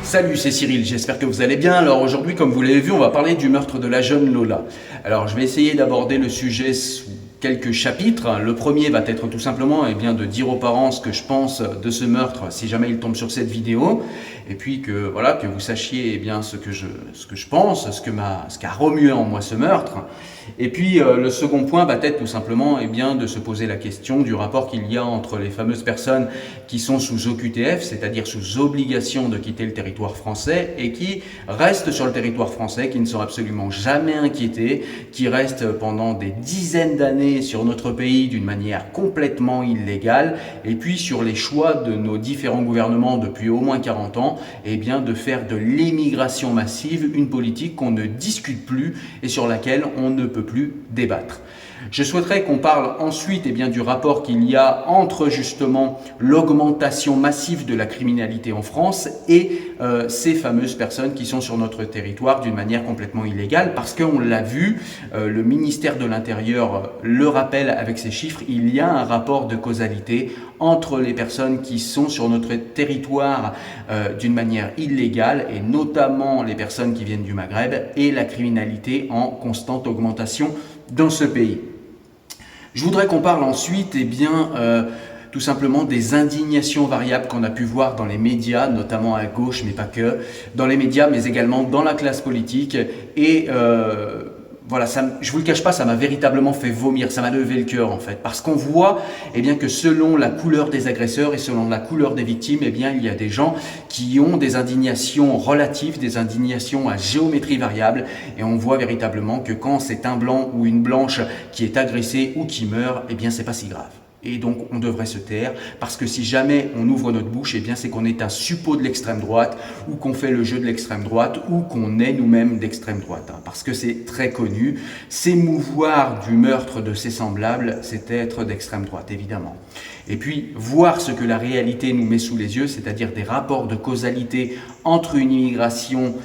Salut, c'est Cyril, j'espère que vous allez bien. Alors aujourd'hui, comme vous l'avez vu, on va parler du meurtre de la jeune Lola. Alors je vais essayer d'aborder le sujet sous quelques chapitres. Le premier va être tout simplement de dire aux parents ce que je pense de ce meurtre si jamais ils tombent sur cette vidéo. Et puis que vous sachiez ce que je pense, ce qu'a remué en moi ce meurtre. Et puis le second point va être tout simplement de se poser la question du rapport qu'il y a entre les fameuses personnes qui sont sous OQTF, c'est-à-dire sous obligation de quitter le territoire français et qui restent sur le territoire français, qui ne sont absolument jamais inquiétés, qui restent pendant des dizaines d'années sur notre pays d'une manière complètement illégale, et puis sur les choix de nos différents gouvernements depuis au moins 40 ans, de faire de l'immigration massive une politique qu'on ne discute plus et sur laquelle on ne peut plus débattre. Je souhaiterais qu'on parle ensuite du rapport qu'il y a entre justement l'augmentation massive de la criminalité en France et ces fameuses personnes qui sont sur notre territoire d'une manière complètement illégale, parce qu'on l'a vu, le ministère de l'Intérieur le rappelle avec ses chiffres, il y a un rapport de causalité entre les personnes qui sont sur notre territoire d'une manière illégale et notamment les personnes qui viennent du Maghreb et la criminalité en constante augmentation dans ce pays. Je voudrais qu'on parle ensuite tout simplement des indignations variables qu'on a pu voir dans les médias, notamment à gauche, mais pas que, dans les médias, mais également dans la classe politique. Et je vous le cache pas, ça m'a véritablement fait vomir, ça m'a levé le cœur en fait, parce qu'on voit que selon la couleur des agresseurs et selon la couleur des victimes, il y a des gens qui ont des indignations relatives, des indignations à géométrie variable, et on voit véritablement que quand c'est un blanc ou une blanche qui est agressé ou qui meurt, c'est pas si grave. Et donc on devrait se taire, parce que si jamais on ouvre notre bouche, c'est qu'on est un suppôt de l'extrême droite, ou qu'on fait le jeu de l'extrême droite, ou qu'on est nous-mêmes d'extrême droite. Parce que c'est très connu, s'émouvoir du meurtre de ses semblables, c'est être d'extrême droite, évidemment. Et puis voir ce que la réalité nous met sous les yeux, c'est-à-dire des rapports de causalité entre une immigration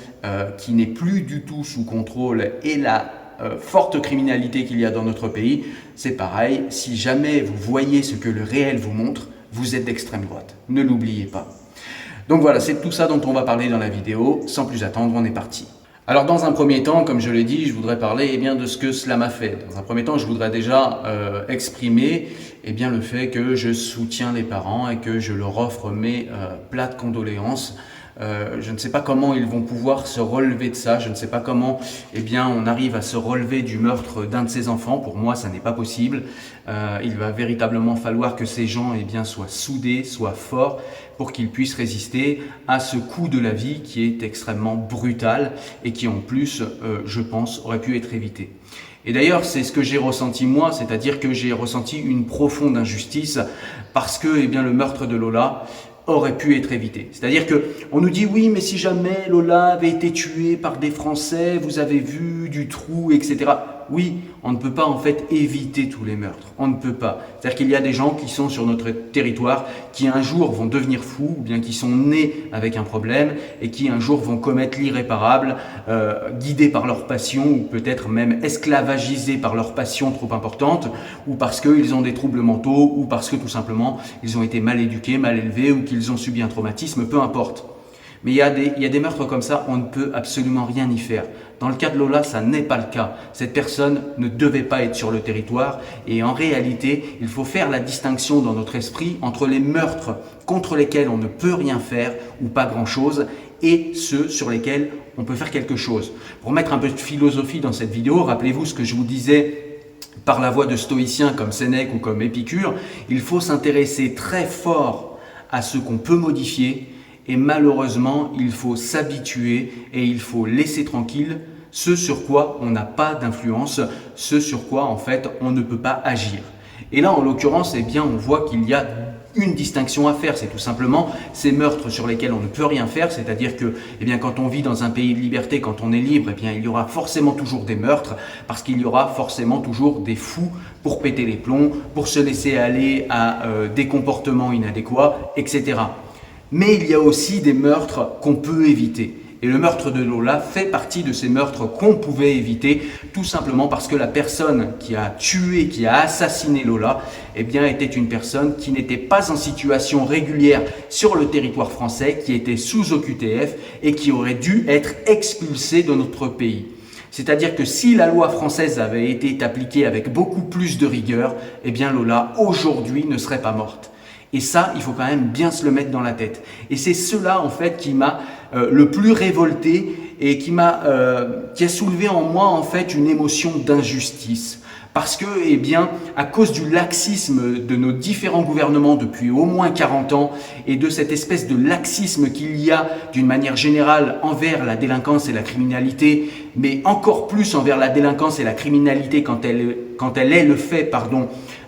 qui n'est plus du tout sous contrôle et la forte criminalité qu'il y a dans notre pays, c'est pareil, si jamais vous voyez ce que le réel vous montre, vous êtes d'extrême droite, ne l'oubliez pas. Donc voilà, c'est tout ça dont on va parler dans la vidéo, sans plus attendre, on est parti. Alors dans un premier temps, comme je l'ai dit, je voudrais parler de ce que cela m'a fait. Dans un premier temps, je voudrais déjà exprimer le fait que je soutiens les parents et que je leur offre mes plates condoléances. Je ne sais pas comment ils vont pouvoir se relever de ça, je ne sais pas comment on arrive à se relever du meurtre d'un de ses enfants. Pour moi, ça n'est pas possible. Il va véritablement falloir que ces gens soient soudés, soient forts pour qu'ils puissent résister à ce coup de la vie qui est extrêmement brutal et qui en plus, je pense, aurait pu être évité. Et d'ailleurs, c'est ce que j'ai ressenti moi, c'est-à-dire que j'ai ressenti une profonde injustice parce que le meurtre de Lola aurait pu être évité. C'est-à-dire que on nous dit oui, mais si jamais Lola avait été tuée par des Français, vous avez vu du trou, etc. Oui, on ne peut pas en fait éviter tous les meurtres. On ne peut pas. C'est-à-dire qu'il y a des gens qui sont sur notre territoire qui un jour vont devenir fous, ou bien qui sont nés avec un problème et qui un jour vont commettre l'irréparable, guidés par leur passion ou peut-être même esclavagisés par leur passion trop importante, ou parce qu'ils ont des troubles mentaux, ou parce que tout simplement ils ont été mal éduqués, mal élevés, ou qu'ils ont subi un traumatisme, peu importe. Mais il y a des meurtres comme ça, on ne peut absolument rien y faire. Dans le cas de Lola, ça n'est pas le cas. Cette personne ne devait pas être sur le territoire et en réalité, il faut faire la distinction dans notre esprit entre les meurtres contre lesquels on ne peut rien faire ou pas grand-chose et ceux sur lesquels on peut faire quelque chose. Pour mettre un peu de philosophie dans cette vidéo, rappelez-vous ce que je vous disais par la voix de stoïciens comme Sénèque ou comme Épicure, il faut s'intéresser très fort à ce qu'on peut modifier. Et malheureusement, il faut s'habituer et il faut laisser tranquille ce sur quoi on n'a pas d'influence, ce sur quoi en fait on ne peut pas agir. Et là en l'occurrence, on voit qu'il y a une distinction à faire, c'est tout simplement ces meurtres sur lesquels on ne peut rien faire, c'est-à-dire que quand on vit dans un pays de liberté, quand on est libre, il y aura forcément toujours des meurtres, parce qu'il y aura forcément toujours des fous pour péter les plombs, pour se laisser aller à des comportements inadéquats, etc. Mais il y a aussi des meurtres qu'on peut éviter. Et le meurtre de Lola fait partie de ces meurtres qu'on pouvait éviter, tout simplement parce que la personne qui a tué, qui a assassiné Lola, eh bien, était une personne qui n'était pas en situation régulière sur le territoire français, qui était sous OQTF et qui aurait dû être expulsée de notre pays. C'est-à-dire que si la loi française avait été appliquée avec beaucoup plus de rigueur, eh bien Lola, aujourd'hui, ne serait pas morte. Et ça, il faut quand même bien se le mettre dans la tête. Et c'est cela, en fait, qui m'a le plus révolté et qui a soulevé en moi, en fait, une émotion d'injustice. Parce que, eh bien, à cause du laxisme de nos différents gouvernements depuis au moins 40 ans et de cette espèce de laxisme qu'il y a d'une manière générale envers la délinquance et la criminalité, mais encore plus envers la délinquance et la criminalité quand elle est le fait,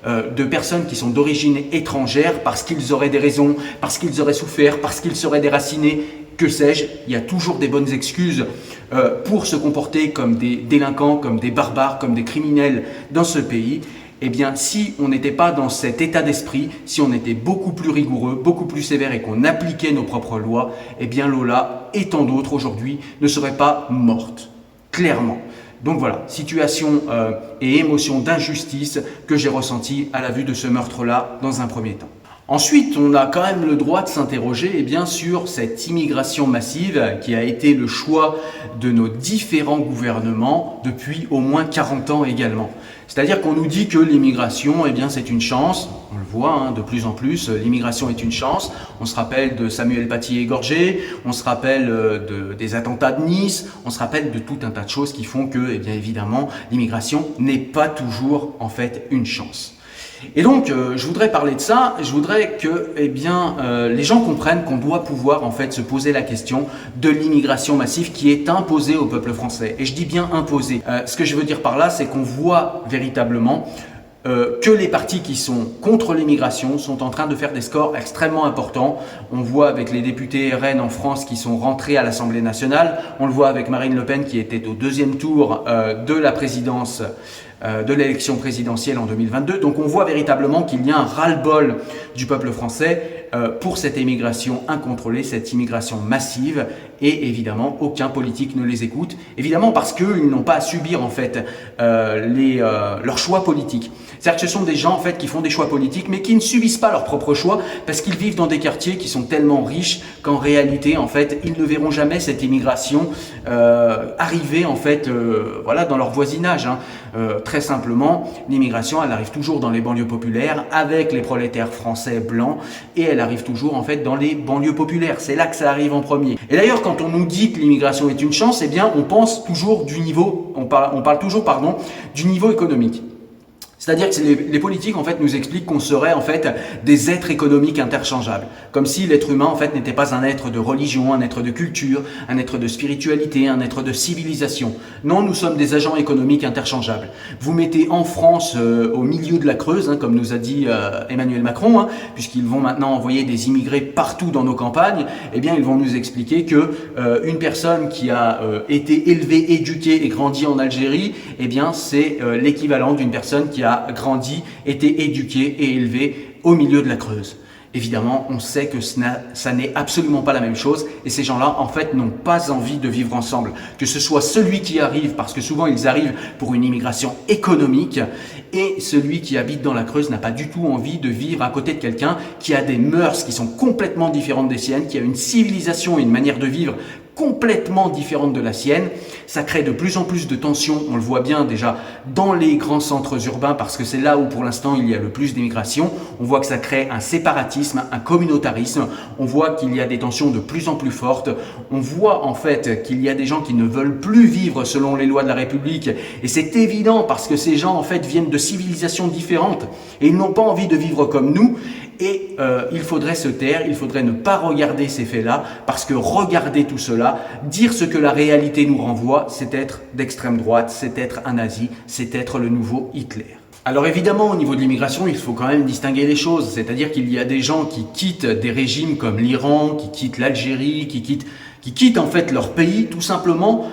de personnes qui sont d'origine étrangère, parce qu'ils auraient des raisons, parce qu'ils auraient souffert, parce qu'ils seraient déracinés, que sais-je, il y a toujours des bonnes excuses pour se comporter comme des délinquants, comme des barbares, comme des criminels dans ce pays. Eh bien, si on n'était pas dans cet état d'esprit, si on était beaucoup plus rigoureux, beaucoup plus sévère et qu'on appliquait nos propres lois, eh bien Lola et tant d'autres aujourd'hui ne seraient pas mortes, clairement. Donc voilà, situation et émotion d'injustice que j'ai ressentie à la vue de ce meurtre-là dans un premier temps. Ensuite, on a quand même le droit de s'interroger sur cette immigration massive qui a été le choix de nos différents gouvernements depuis au moins 40 ans également. C'est-à-dire qu'on nous dit que l'immigration, c'est une chance. On le voit de plus en plus, l'immigration est une chance. On se rappelle de Samuel Paty égorgé, on se rappelle des attentats de Nice, on se rappelle de tout un tas de choses qui font que, évidemment, l'immigration n'est pas toujours en fait une chance. Et donc, je voudrais parler de ça, je voudrais que les gens comprennent qu'on doit pouvoir en fait se poser la question de l'immigration massive qui est imposée au peuple français. Et je dis bien imposée. Ce que je veux dire par là, c'est qu'on voit véritablement que les partis qui sont contre l'immigration sont en train de faire des scores extrêmement importants. On voit avec les députés RN en France qui sont rentrés à l'Assemblée nationale, on le voit avec Marine Le Pen qui était au deuxième tour de la présidence de l'élection présidentielle en 2022. Donc on voit véritablement qu'il y a un ras-le-bol du peuple français pour cette immigration incontrôlée, cette immigration massive, et évidemment aucun politique ne les écoute, évidemment parce qu'ils n'ont pas à subir en fait leurs choix politiques. C'est-à-dire que ce sont des gens en fait qui font des choix politiques mais qui ne subissent pas leurs propres choix parce qu'ils vivent dans des quartiers qui sont tellement riches qu'en réalité en fait ils ne verront jamais cette immigration arriver en fait dans leur voisinage. Très simplement, l'immigration elle arrive toujours dans les banlieues populaires avec les prolétaires français blancs et elle arrive toujours en fait dans les banlieues populaires. C'est là que ça arrive en premier. Et d'ailleurs quand on nous dit que l'immigration est une chance, on pense toujours on parle toujours du niveau économique. C'est-à-dire que les politiques en fait nous expliquent qu'on serait en fait des êtres économiques interchangeables, comme si l'être humain en fait n'était pas un être de religion, un être de culture, un être de spiritualité, un être de civilisation. Non, nous sommes des agents économiques interchangeables. Vous mettez en France au milieu de la Creuse, comme nous a dit Emmanuel Macron, puisqu'ils vont maintenant envoyer des immigrés partout dans nos campagnes, ils vont nous expliquer que une personne qui a été élevée, éduquée et grandie en Algérie, c'est l'équivalent d'une personne qui a grandi, été éduqué et élevé au milieu de la Creuse. Évidemment, on sait que ça n'est absolument pas la même chose et ces gens-là, en fait, n'ont pas envie de vivre ensemble. Que ce soit celui qui arrive, parce que souvent ils arrivent pour une immigration économique, et celui qui habite dans la Creuse n'a pas du tout envie de vivre à côté de quelqu'un qui a des mœurs qui sont complètement différentes des siennes, qui a une civilisation et une manière de vivre complètement différente de la sienne. Ça crée de plus en plus de tensions, on le voit bien déjà dans les grands centres urbains parce que c'est là où pour l'instant il y a le plus d'immigration. On voit que ça crée un séparatisme, un communautarisme, on voit qu'il y a des tensions de plus en plus fortes, on voit en fait qu'il y a des gens qui ne veulent plus vivre selon les lois de la République et c'est évident parce que ces gens en fait viennent de civilisations différentes et ils n'ont pas envie de vivre comme nous. Et il faudrait se taire, il faudrait ne pas regarder ces faits-là, parce que regarder tout cela, dire ce que la réalité nous renvoie, c'est être d'extrême droite, c'est être un nazi, c'est être le nouveau Hitler. Alors évidemment, au niveau de l'immigration, il faut quand même distinguer les choses, c'est-à-dire qu'il y a des gens qui quittent des régimes comme l'Iran, qui quittent l'Algérie, qui quittent en fait leur pays tout simplement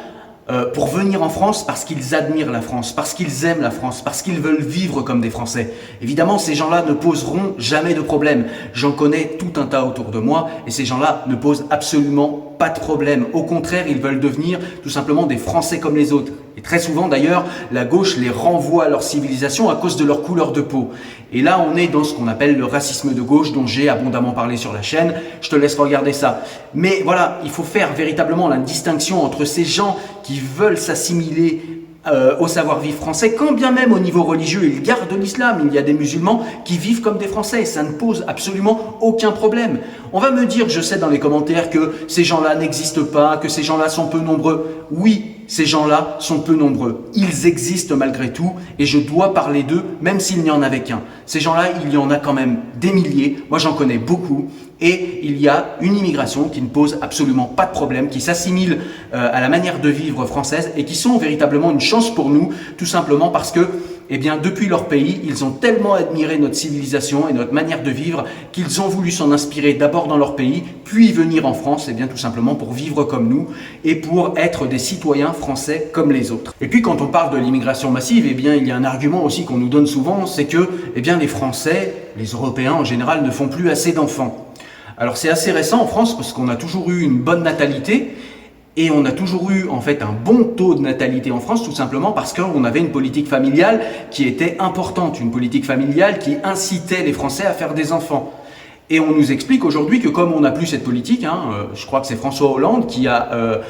pour venir en France parce qu'ils admirent la France, parce qu'ils aiment la France, parce qu'ils veulent vivre comme des Français. Évidemment, ces gens-là ne poseront jamais de problème. J'en connais tout un tas autour de moi et ces gens-là ne posent absolument pas de problème. Au contraire, ils veulent devenir tout simplement des Français comme les autres. Et très souvent d'ailleurs, la gauche les renvoie à leur civilisation à cause de leur couleur de peau. Et là, on est dans ce qu'on appelle le racisme de gauche, dont j'ai abondamment parlé sur la chaîne. Je te laisse regarder ça. Mais voilà, il faut faire véritablement la distinction entre ces gens qui veulent s'assimiler au savoir-vivre français, quand bien même au niveau religieux, ils gardent l'islam. Il y a des musulmans qui vivent comme des Français. Ça ne pose absolument aucun problème. On va me dire, je sais dans les commentaires, que ces gens-là n'existent pas, que ces gens-là sont peu nombreux. Oui, ces gens-là sont peu nombreux. Ils existent malgré tout et je dois parler d'eux, même s'il n'y en avait qu'un. Ces gens-là, il y en a quand même des milliers. Moi, j'en connais beaucoup. Et il y a une immigration qui ne pose absolument pas de problème, qui s'assimile à la manière de vivre française et qui sont véritablement une chance pour nous, tout simplement parce que, eh bien, depuis leur pays, ils ont tellement admiré notre civilisation et notre manière de vivre qu'ils ont voulu s'en inspirer d'abord dans leur pays, puis venir en France, eh bien, tout simplement pour vivre comme nous et pour être des citoyens français comme les autres. Et puis, quand on parle de l'immigration massive, eh bien, il y a un argument aussi qu'on nous donne souvent, c'est que, eh bien, les Français, les Européens en général, ne font plus assez d'enfants. Alors c'est assez récent en France parce qu'on a toujours eu une bonne natalité et on a toujours eu en fait un bon taux de natalité en France, tout simplement parce qu'on avait une politique familiale qui était importante, une politique familiale qui incitait les Français à faire des enfants. Et on nous explique aujourd'hui que comme on n'a plus cette politique, je crois que c'est François Hollande qui a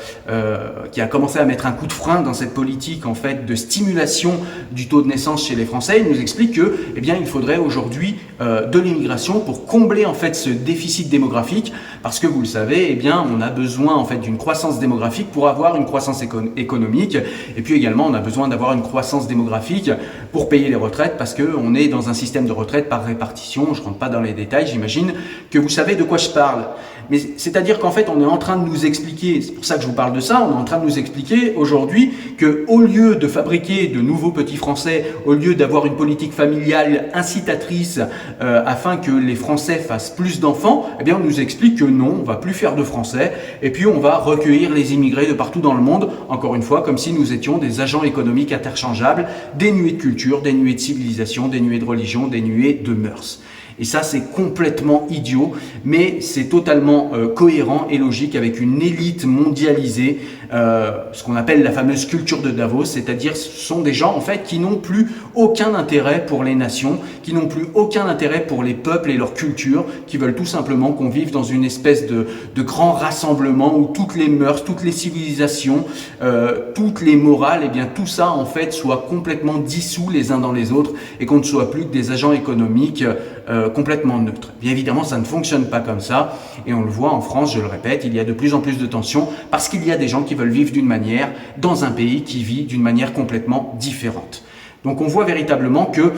commencé à mettre un coup de frein dans cette politique en fait de stimulation du taux de naissance chez les Français. Il nous explique que, eh bien, il faudrait aujourd'hui de l'immigration pour combler en fait ce déficit démographique, parce que vous le savez, eh bien, on a besoin en fait d'une croissance démographique pour avoir une croissance économique, et puis également on a besoin d'avoir une croissance démographique pour payer les retraites, parce que on est dans un système de retraite par répartition. Je rentre pas dans les détails, j'imagine que vous savez de quoi je parle. Mais c'est-à-dire qu'en fait, on est en train de nous expliquer, c'est pour ça que je vous parle de ça, on est en train de nous expliquer aujourd'hui qu'au lieu de fabriquer de nouveaux petits Français, au lieu d'avoir une politique familiale incitatrice afin que les Français fassent plus d'enfants, eh bien on nous explique que non, on va plus faire de Français et puis on va recueillir les immigrés de partout dans le monde, encore une fois, comme si nous étions des agents économiques interchangeables, dénués de culture, dénués de civilisation, dénués de religion, dénués de mœurs. Et ça, c'est complètement idiot, mais c'est totalement cohérent et logique avec une élite mondialisée, ce qu'on appelle la fameuse culture de Davos, c'est-à-dire ce sont des gens en fait qui n'ont plus aucun intérêt pour les nations, qui n'ont plus aucun intérêt pour les peuples et leur culture, qui veulent tout simplement qu'on vive dans une espèce de grand rassemblement où toutes les mœurs, toutes les civilisations, toutes les morales, et bien tout ça en fait soit complètement dissous les uns dans les autres et qu'on ne soit plus que des agents économiques complètement neutre. Bien évidemment, ça ne fonctionne pas comme ça et on le voit en France, je le répète, il y a de plus en plus de tensions parce qu'il y a des gens qui veulent vivre d'une manière dans un pays qui vit d'une manière complètement différente. Donc on voit véritablement que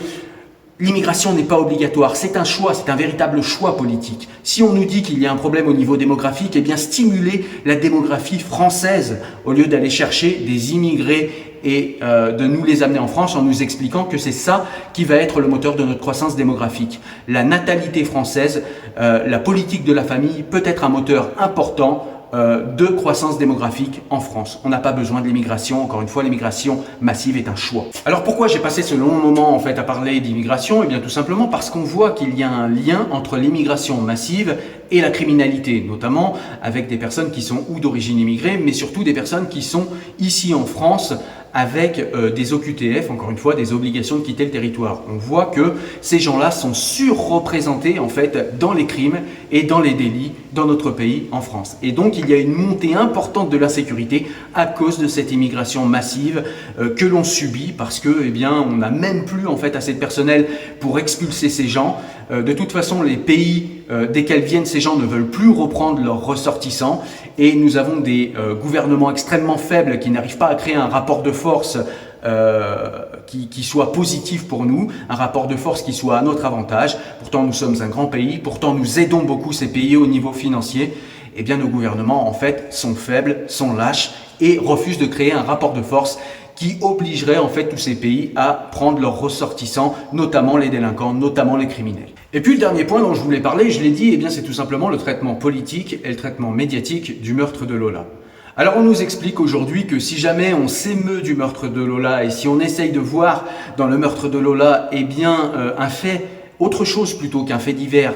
l'immigration n'est pas obligatoire, c'est un choix, c'est un véritable choix politique. Si on nous dit qu'il y a un problème au niveau démographique, eh bien stimuler la démographie française au lieu d'aller chercher des immigrés et de nous les amener en France en nous expliquant que c'est ça qui va être le moteur de notre croissance démographique. La natalité française, la politique de la famille peut être un moteur important de croissance démographique en France. On n'a pas besoin de l'immigration. Encore une fois, l'immigration massive est un choix. Alors pourquoi j'ai passé ce long moment en fait à parler d'immigration? Eh bien tout simplement parce qu'on voit qu'il y a un lien entre l'immigration massive et la criminalité, notamment avec des personnes qui sont ou d'origine immigrée, mais surtout des personnes qui sont ici en France avec des OQTF, encore une fois, des obligations de quitter le territoire. On voit que ces gens-là sont surreprésentés en fait dans les crimes et dans les délits dans notre pays, en France. Et donc il y a une montée importante de l'insécurité à cause de cette immigration massive que l'on subit parce que, eh bien, on n'a même plus en fait assez de personnel pour expulser ces gens. De toute façon, les pays desquels viennent ces gens ne veulent plus reprendre leurs ressortissants et nous avons des gouvernements extrêmement faibles qui n'arrivent pas à créer un rapport de force qui soit positif pour nous, un rapport de force qui soit à notre avantage. Pourtant, nous sommes un grand pays, pourtant nous aidons beaucoup ces pays au niveau financier. Eh bien, nos gouvernements, en fait, sont faibles, sont lâches et refusent de créer un rapport de force qui obligerait en fait tous ces pays à prendre leurs ressortissants, notamment les délinquants, notamment les criminels. Et puis le dernier point dont je voulais parler, je l'ai dit, eh bien c'est tout simplement le traitement politique et le traitement médiatique du meurtre de Lola. Alors on nous explique aujourd'hui que si jamais on s'émeut du meurtre de Lola et si on essaye de voir dans le meurtre de Lola, eh bien un fait autre chose plutôt qu'un fait divers,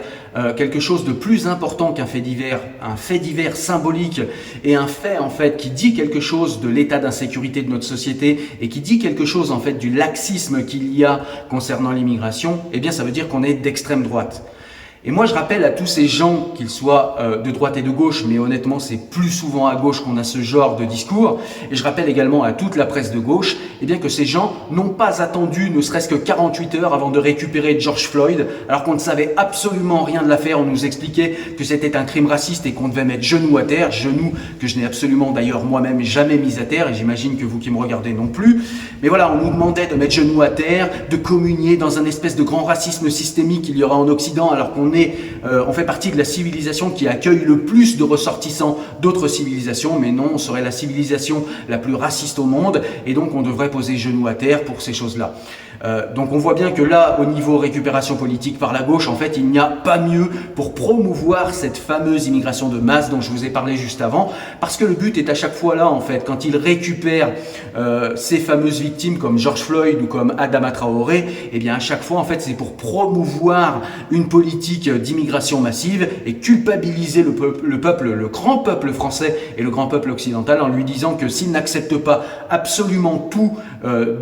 quelque chose de plus important qu'un fait divers, un fait divers symbolique et un fait en fait qui dit quelque chose de l'état d'insécurité de notre société et qui dit quelque chose en fait du laxisme qu'il y a concernant l'immigration, eh bien ça veut dire qu'on est d'extrême droite. Et moi je rappelle à tous ces gens, qu'ils soient de droite et de gauche, mais honnêtement c'est plus souvent à gauche qu'on a ce genre de discours, et je rappelle également à toute la presse de gauche, eh bien que ces gens n'ont pas attendu ne serait-ce que 48 heures avant de récupérer George Floyd, alors qu'on ne savait absolument rien de l'affaire. On nous expliquait que c'était un crime raciste et qu'on devait mettre genoux à terre, genoux que je n'ai absolument d'ailleurs moi-même jamais mis à terre, et j'imagine que vous qui me regardez non plus. Mais voilà, on nous demandait de mettre genoux à terre, de communier dans un espèce de grand racisme systémique qu'il y aura en Occident, alors qu'on on fait partie de la civilisation qui accueille le plus de ressortissants d'autres civilisations, mais non, on serait la civilisation la plus raciste au monde, et donc on devrait poser genoux à terre pour ces choses-là. Donc on voit bien que là, au niveau récupération politique par la gauche, en fait, il n'y a pas mieux pour promouvoir cette fameuse immigration de masse dont je vous ai parlé juste avant, parce que le but est à chaque fois là, en fait, quand ils récupèrent ces fameuses victimes comme George Floyd ou comme Adama Traoré, eh bien à chaque fois, en fait, c'est pour promouvoir une politique d'immigration massive et culpabiliser le peuple, le grand peuple français et le grand peuple occidental en lui disant que s'ils n'acceptent pas absolument tout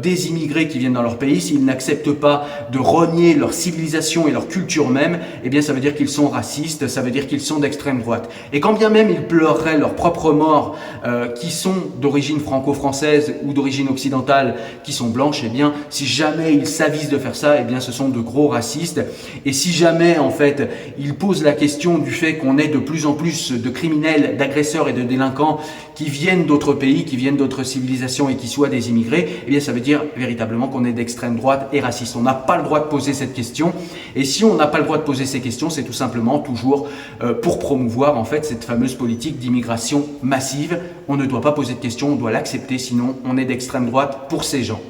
des immigrés qui viennent dans leur pays, s'ils n'acceptent pas de renier leur civilisation et leur culture même, eh bien ça veut dire qu'ils sont racistes, ça veut dire qu'ils sont d'extrême droite. Et quand bien même ils pleureraient leur propre mort, qui sont d'origine franco-française ou d'origine occidentale, qui sont blanches, eh bien si jamais ils s'avisent de faire ça, eh bien ce sont de gros racistes. Et si jamais en fait ils posent la question du fait qu'on ait de plus en plus de criminels, d'agresseurs et de délinquants qui viennent d'autres pays, qui viennent d'autres civilisations et qui soient des immigrés, eh bien ça veut dire véritablement qu'on est d'extrême droite et raciste. On n'a pas le droit de poser cette question, et si on n'a pas le droit de poser ces questions, c'est tout simplement toujours pour promouvoir en fait cette fameuse politique d'immigration massive. On ne doit pas poser de questions, on doit l'accepter, sinon on est d'extrême droite pour ces gens.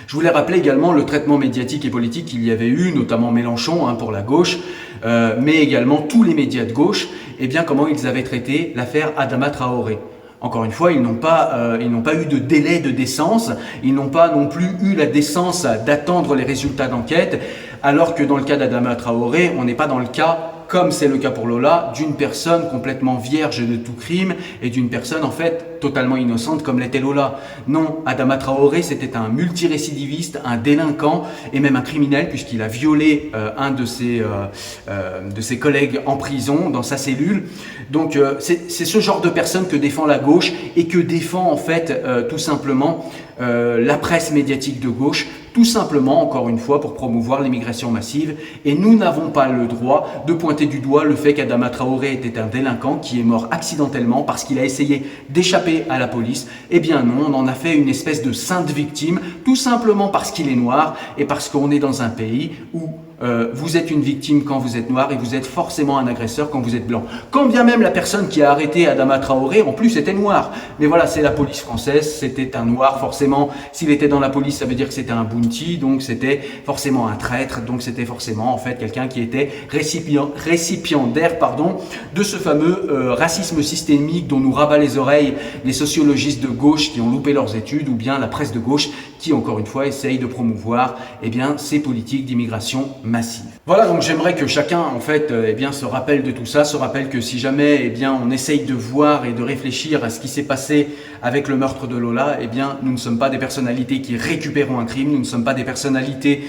Je voulais rappeler également le traitement médiatique et politique qu'il y avait eu, notamment Mélenchon pour la gauche, mais également tous les médias de gauche, et bien comment ils avaient traité l'affaire Adama Traoré. Encore une fois, ils n'ont pas eu de délai de décence, ils n'ont pas non plus eu la décence d'attendre les résultats d'enquête, alors que dans le cas d'Adama Traoré, on n'est pas dans le cas, comme c'est le cas pour Lola, d'une personne complètement vierge de tout crime et d'une personne en fait totalement innocente comme l'était Lola. Non, Adama Traoré c'était un multirécidiviste, un délinquant et même un criminel puisqu'il a violé un de ses collègues en prison dans sa cellule. Donc c'est ce genre de personne que défend la gauche et que défend en fait tout simplement la presse médiatique de gauche, tout simplement, encore une fois, pour promouvoir l'immigration massive. Et nous n'avons pas le droit de pointer du doigt le fait qu'Adama Traoré était un délinquant qui est mort accidentellement parce qu'il a essayé d'échapper à la police. Eh bien non, on en a fait une espèce de sainte victime, tout simplement parce qu'il est noir et parce qu'on est dans un pays où vous êtes une victime quand vous êtes noir et vous êtes forcément un agresseur quand vous êtes blanc. Quand bien même la personne qui a arrêté Adama Traoré, en plus, était noire. Mais voilà, c'est la police française, c'était un noir, forcément. S'il était dans la police, ça veut dire que c'était un bounty, donc c'était forcément un traître, donc c'était forcément en fait quelqu'un qui était récipiendaire de ce fameux racisme systémique dont nous rabat les oreilles les sociologistes de gauche qui ont loupé leurs études, ou bien la presse de gauche qui, encore une fois, essaye de promouvoir ces politiques d'immigration massive. Voilà, donc j'aimerais que chacun en fait se rappelle de tout ça, se rappelle que si jamais on essaye de voir et de réfléchir à ce qui s'est passé avec le meurtre de Lola, nous ne sommes pas des personnalités qui récupérons un crime, nous ne sommes pas des personnalités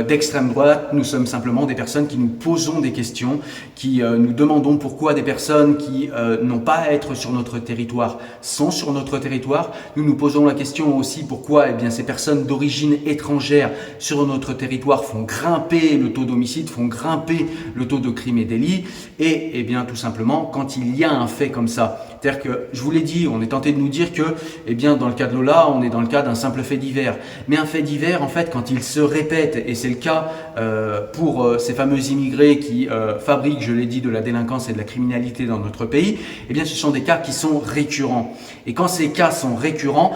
d'extrême droite, nous sommes simplement des personnes qui nous posons des questions, qui nous demandons pourquoi des personnes qui n'ont pas à être sur notre territoire sont sur notre territoire. Nous nous posons la question aussi pourquoi ces personnes d'origine étrangère sur notre territoire font grimper le taux d'homicide, font grimper le taux de crimes et délits, et tout simplement quand il y a un fait comme ça. C'est-à-dire que, je vous l'ai dit, on est tenté de nous dire que, dans le cas de Lola, on est dans le cas d'un simple fait divers. Mais un fait divers, en fait, quand il se répète, et c'est le cas pour ces fameux immigrés qui fabriquent, je l'ai dit, de la délinquance et de la criminalité dans notre pays, ce sont des cas qui sont récurrents. Et quand ces cas sont récurrents,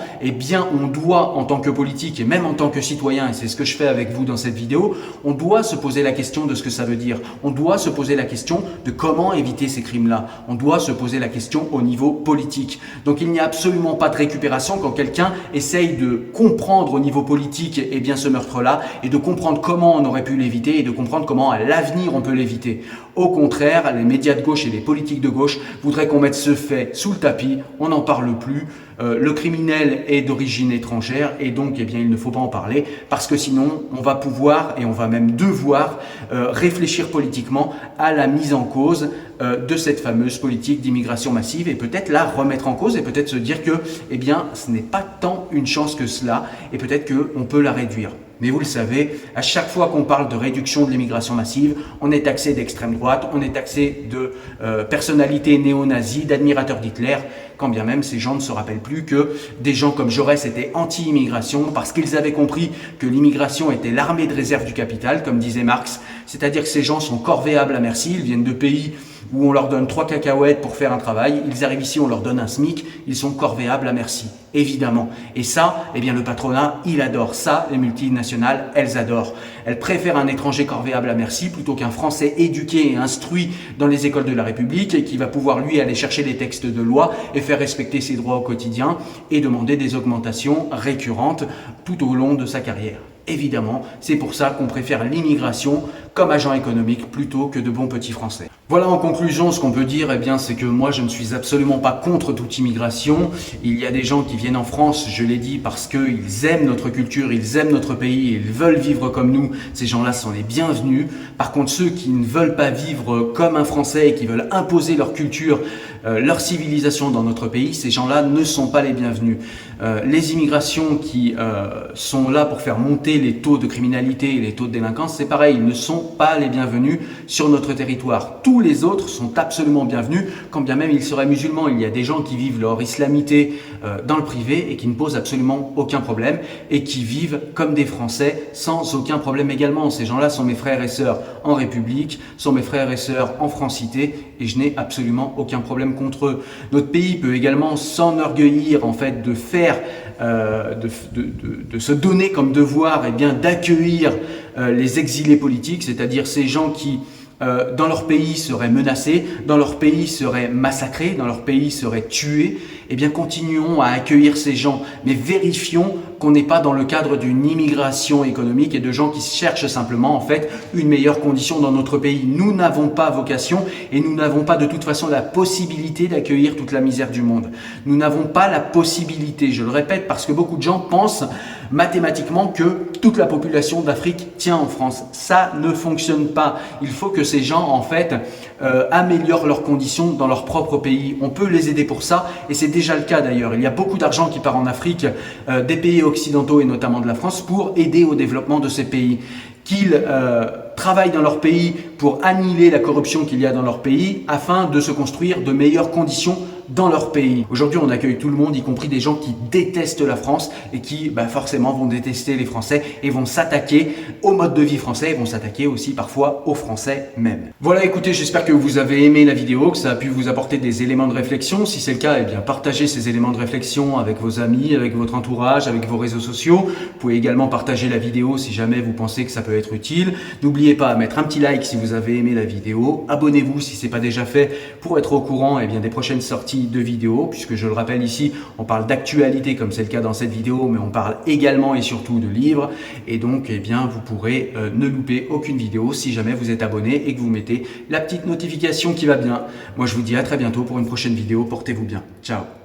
on doit, en tant que politique et même en tant que citoyen, et c'est ce que je fais avec vous dans cette vidéo, on doit se poser la question de ce que ça veut dire. On doit se poser la question de comment éviter ces crimes-là. On doit se poser la question au niveau niveau politique. Donc il n'y a absolument pas de récupération quand quelqu'un essaye de comprendre au niveau politique eh bien, ce meurtre-là et de comprendre comment on aurait pu l'éviter et de comprendre comment à l'avenir on peut l'éviter. Au contraire, les médias de gauche et les politiques de gauche voudraient qu'on mette ce fait sous le tapis, on n'en parle plus. Le criminel est d'origine étrangère et donc eh bien, il ne faut pas en parler parce que sinon on va pouvoir et on va même devoir réfléchir politiquement à la mise en cause de cette fameuse politique d'immigration massive et peut-être la remettre en cause et peut-être se dire que eh bien, ce n'est pas tant une chance que cela et peut-être qu'on peut la réduire. Mais vous le savez, à chaque fois qu'on parle de réduction de l'immigration massive, on est taxé d'extrême droite, on est taxé de personnalités néo-nazis, d'admirateurs d'Hitler, quand bien même ces gens ne se rappellent plus que des gens comme Jaurès étaient anti-immigration parce qu'ils avaient compris que l'immigration était l'armée de réserve du capital, comme disait Marx, c'est-à-dire que ces gens sont corvéables à merci, ils viennent de pays où on leur donne 3 cacahuètes pour faire un travail, ils arrivent ici, on leur donne un SMIC, ils sont corvéables à merci, évidemment. Et ça, eh bien le patronat, il adore ça, les multinationales, elles adorent. Elles préfèrent un étranger corvéable à merci plutôt qu'un Français éduqué et instruit dans les écoles de la République et qui va pouvoir lui aller chercher les textes de loi et faire respecter ses droits au quotidien et demander des augmentations récurrentes tout au long de sa carrière. Évidemment, c'est pour ça qu'on préfère l'immigration comme agent économique plutôt que de bons petits Français. Voilà en conclusion ce qu'on peut dire, eh bien, c'est que moi je ne suis absolument pas contre toute immigration. Il y a des gens qui viennent en France, je l'ai dit, parce qu'ils aiment notre culture, ils aiment notre pays, ils veulent vivre comme nous. Ces gens-là sont les bienvenus. Par contre, ceux qui ne veulent pas vivre comme un Français et qui veulent imposer leur culture, leur civilisation dans notre pays, ces gens-là ne sont pas les bienvenus. Les immigrations qui sont là pour faire monter les taux de criminalité et les taux de délinquance, c'est pareil, ils ne sont pas les bienvenus sur notre territoire. Tous les autres sont absolument bienvenus, quand bien même ils seraient musulmans. Il y a des gens qui vivent leur islamité dans le privé et qui ne posent absolument aucun problème et qui vivent comme des Français sans aucun problème également. Ces gens-là sont mes frères et sœurs en République, sont mes frères et sœurs en francité et je n'ai absolument aucun problème contre eux. Notre pays peut également s'enorgueillir en fait de faire de se donner comme devoir eh bien d'accueillir les exilés politiques, c'est-à-dire ces gens qui dans leur pays seraient menacés, dans leur pays seraient massacrés, dans leur pays seraient tués. Eh bien continuons à accueillir ces gens, mais vérifions qu'on n'est pas dans le cadre d'une immigration économique et de gens qui cherchent simplement en fait une meilleure condition dans notre pays. Nous n'avons pas vocation et nous n'avons pas de toute façon la possibilité d'accueillir toute la misère du monde. Nous n'avons pas la possibilité, je le répète, parce que beaucoup de gens pensent mathématiquement que toute la population d'Afrique tient en France. Ça ne fonctionne pas. Il faut que ces gens en fait améliorent leurs conditions dans leur propre pays. On peut les aider pour ça et c'est déjà le cas d'ailleurs. Il y a beaucoup d'argent qui part en Afrique, des pays occidentaux et notamment de la France pour aider au développement de ces pays. Qu'ils travaillent dans leur pays pour annihiler la corruption qu'il y a dans leur pays afin de se construire de meilleures conditions dans leur pays. Aujourd'hui, on accueille tout le monde, y compris des gens qui détestent la France et qui forcément vont détester les Français et vont s'attaquer au mode de vie français et vont s'attaquer aussi parfois aux Français même. Voilà, écoutez, j'espère que vous avez aimé la vidéo, que ça a pu vous apporter des éléments de réflexion. Si c'est le cas, eh bien partagez ces éléments de réflexion avec vos amis, avec votre entourage, avec vos réseaux sociaux. Vous pouvez également partager la vidéo si jamais vous pensez que ça peut être utile. N'oubliez pas à mettre un petit like si vous avez aimé la vidéo. Abonnez-vous si ce n'est pas déjà fait pour être au courant eh bien, des prochaines sorties de vidéos, puisque je le rappelle ici, on parle d'actualité comme c'est le cas dans cette vidéo, mais on parle également et surtout de livres. Et donc, eh bien, vous pourrez ne louper aucune vidéo si jamais vous êtes abonné et que vous mettez la petite notification qui va bien. Moi, je vous dis à très bientôt pour une prochaine vidéo. Portez-vous bien. Ciao.